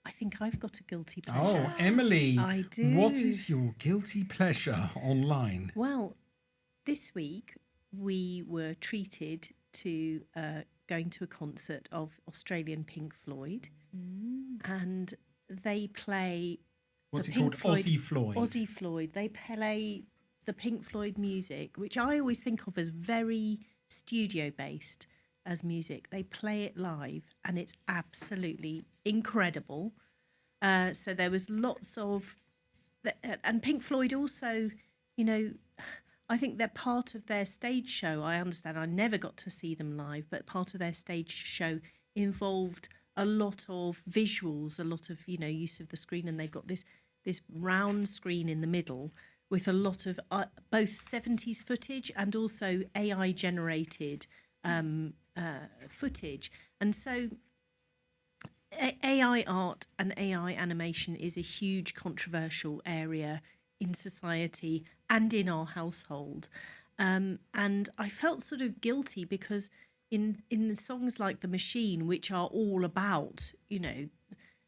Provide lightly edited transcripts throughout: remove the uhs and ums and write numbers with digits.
I think I've got a guilty pleasure. Oh, Emily. I do. What is your guilty pleasure online? Well, this week we were treated to going to a concert of Australian Pink Floyd, and they play. What's the it Pink called? Floyd, Aussie Floyd. Aussie Floyd. They play the Pink Floyd music, which I always think of as very studio based as music. They play it live, and it's absolutely incredible. So there was lots of, and Pink Floyd also, you know, I think they're part of their stage show. I understand. I never got to see them live, but part of their stage show involved a lot of visuals, a lot of, you know, use of the screen, and they've got this round screen in the middle with a lot of both 70s footage and also AI generated footage. And so AI art and AI animation is a huge controversial area in society and in our household. And I felt sort of guilty because in the songs like The Machine, which are all about, you know,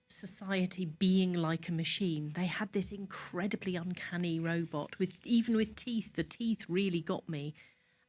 society being like a machine, they had this incredibly uncanny robot with teeth. The teeth really got me.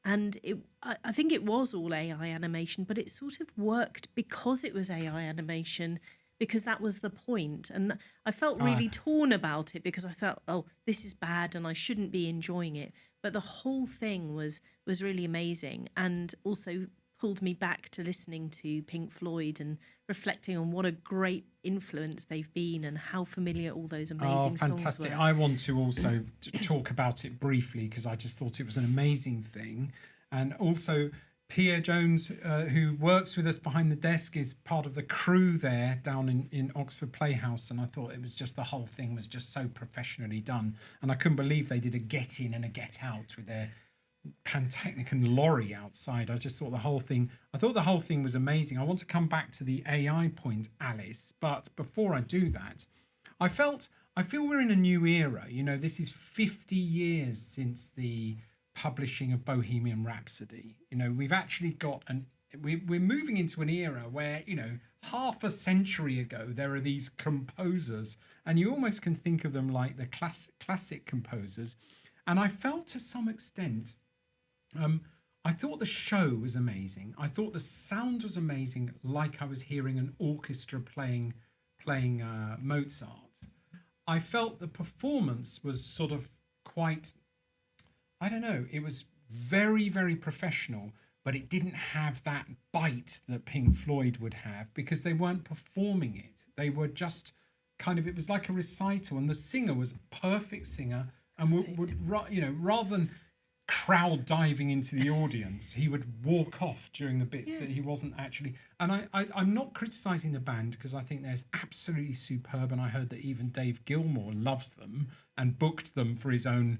And I think it was all AI animation, but it sort of worked because it was AI animation, because that was the point. And I felt really torn about it because I felt, oh, this is bad and I shouldn't be enjoying it. But the whole thing was really amazing, and also pulled me back to listening to Pink Floyd and reflecting on what a great influence they've been and how familiar all those amazing songs fantastic. were. I want to also talk about it briefly because I just thought it was an amazing thing. And also Pia Jones, who works with us behind the desk, is part of the crew there down in Oxford Playhouse, and I thought it was just, the whole thing was just so professionally done, and I couldn't believe they did a get in and a get out with their Pantechnicon lorry outside. I just thought the whole thing was amazing. I want to come back to the AI point, Alice, but before I do that, I feel we're in a new era. You know, this is 50 years since the publishing of Bohemian Rhapsody. You know, we've actually got we're moving into an era where, you know, half a century ago there are these composers, and you almost can think of them like the classic composers. And I felt to some extent, I thought the show was amazing. I thought the sound was amazing, like I was hearing an orchestra playing Mozart. I felt the performance was sort of quite, I don't know, it was very, very professional, but it didn't have that bite that Pink Floyd would have because they weren't performing it. They were just kind of, it was like a recital, and the singer was a perfect singer, and would you know, rather than crowd diving into the audience, he would walk off during the bits that he wasn't actually. And I'm not criticizing the band because I think they're absolutely superb, and I heard that even Dave Gilmour loves them and booked them for his own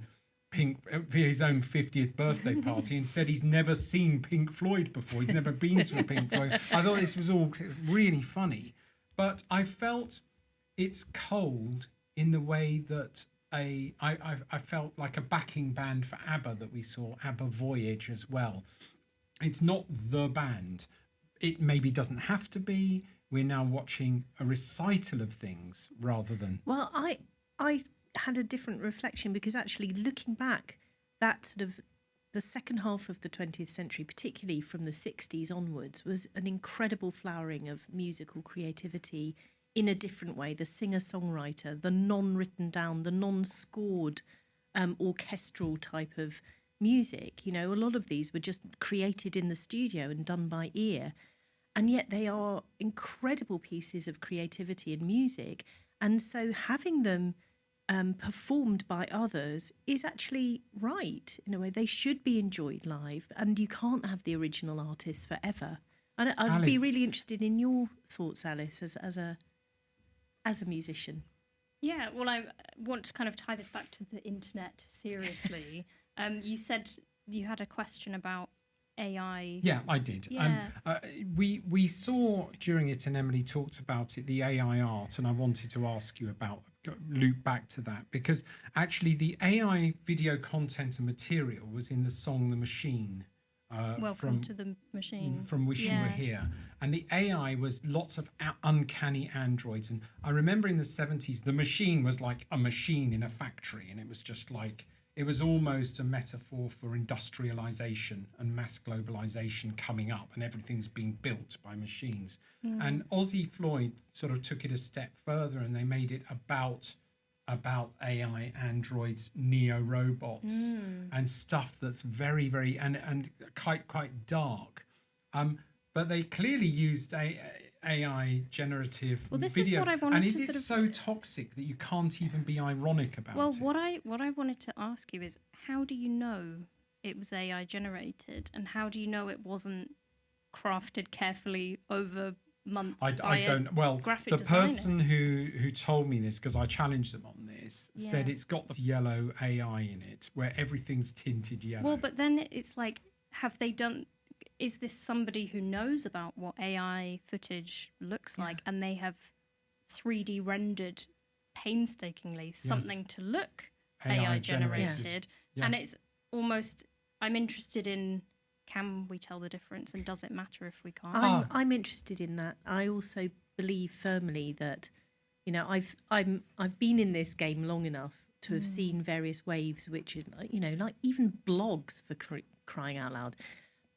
50th birthday party and said he's never seen Pink Floyd before. He's never been to a Pink Floyd. I thought this was all really funny, but I felt it's cold in the way that I felt like a backing band for ABBA that we saw, ABBA Voyage as well. It's not the band. It maybe doesn't have to be. We're now watching a recital of things rather than... Well, I had a different reflection because actually looking back, that sort of the second half of the 20th century, particularly from the 60s onwards, was an incredible flowering of musical creativity in a different way. The singer-songwriter, the non-written down, the non-scored orchestral type of music. You know, a lot of these were just created in the studio and done by ear. And yet they are incredible pieces of creativity and music. And so having them performed by others is actually right. In a way, they should be enjoyed live, and you can't have the original artists forever. And I'd be really interested in your thoughts, Alice, as a musician. Yeah, well, I want to kind of tie this back to the internet seriously. You said you had a question about AI. Yeah, I did. Yeah. We saw during it, and Emily talked about it, the AI art, and I wanted to ask you about, loop back to that, because actually the AI video content and material was in the song The Machine, Welcome to the machine. from Wish You Were Here. And the AI was lots of uncanny androids. And I remember in the 70s, the machine was like a machine in a factory. And it was just like, it was almost a metaphor for industrialization and mass globalization coming up, and everything's being built by machines. And Aussie Floyd sort of took it a step further, and they made it about AI, androids, neo robots, and stuff that's very, very and quite dark. But they clearly used AI generative This video. is what I wanted and is to it sort of... so toxic that you can't even be ironic about Well, it? what I wanted to ask you is, how do you know it was AI generated, and how do you know it wasn't crafted carefully over months I don't. Well, graphic the designer? person who told me this, because I challenged them on this, said it's got this yellow AI in it, where everything's tinted yellow. Well, but then it's like, have they done? Is this somebody who knows about what AI footage looks like, and they have 3D rendered painstakingly something to look AI generated? And it's almost, I'm interested in, can we tell the difference, and does it matter if we can't? I'm interested in that. I also believe firmly that, you know, I've been in this game long enough to have seen various waves, which is, you know, like even blogs, for crying out loud.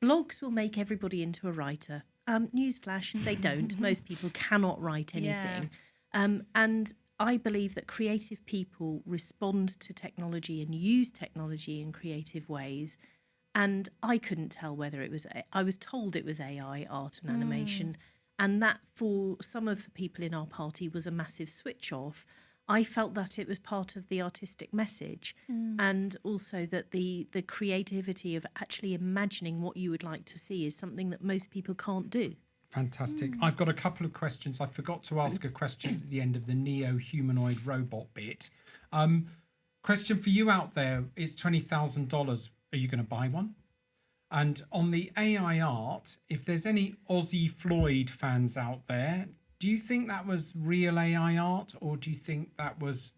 Blogs will make everybody into a writer. Newsflash, they don't. Most people cannot write anything. And I believe that creative people respond to technology and use technology in creative ways. And I couldn't tell whether it was, I was told it was AI, art and animation. And that for some of the people in our party was a massive switch off. I felt that it was part of the artistic message, and also that the creativity of actually imagining what you would like to see is something that most people can't do. Fantastic. I've got a couple of questions. I forgot to ask a question at the end of the neo-humanoid robot bit. Question for you out there is $20,000. Are you going to buy one? And on the AI art, if there's any Aussie Floyd fans out there, do you think that was real AI art, or do you think that was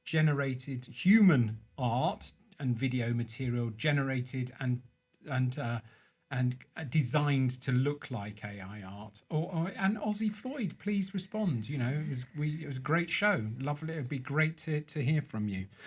generated human art and video material generated and designed to look like AI art? And Aussie Floyd, please respond. You know, it was a great show. Lovely. It'd be great to hear from you.